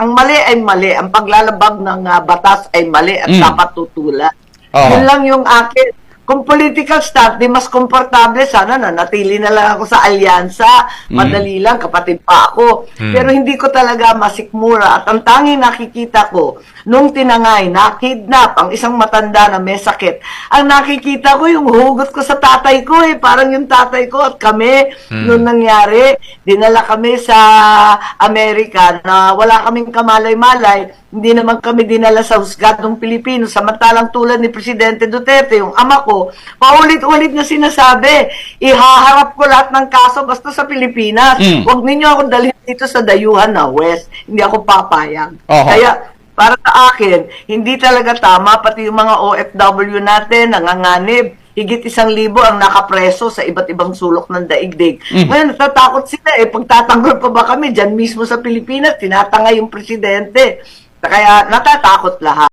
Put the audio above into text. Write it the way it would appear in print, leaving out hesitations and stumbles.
Ang mali ay mali. Ang paglalabag ng batas ay mali at dapat tutulan. Yun lang yung akin. Kung political staff, di mas komportable, sana nanatili na lang ako sa alyansa. Madali lang, kapatid pa ako. Pero hindi ko talaga masikmura. At ang tanging nakikita ko, nung tinangay, nakidnap ang isang matanda na may sakit. Ang nakikita ko, yung hugot ko sa tatay ko Parang yung tatay ko at kami, nung nangyari, dinala kami sa Amerika na wala kaming kamalay-malay. Hindi naman kami dinala sa husgadong Pilipino. Samantalang tulad ni Presidente Duterte, yung ama ko, paulit-ulit na sinasabi, ihaharap ko lahat ng kaso basta sa Pilipinas. Huwag ninyo ako dalhin dito sa dayuhan na West. Hindi ako papayag. Kaya, para sa akin, hindi talaga tama, pati yung mga OFW natin, nanganganib, higit 1,000 ang nakapreso sa iba't ibang sulok ng daigdig. Ngayon, natatakot sila pagtatanggol pa ba kami dyan mismo sa Pilipinas, tinatangay yung presidente. Kaya natatakot lahat.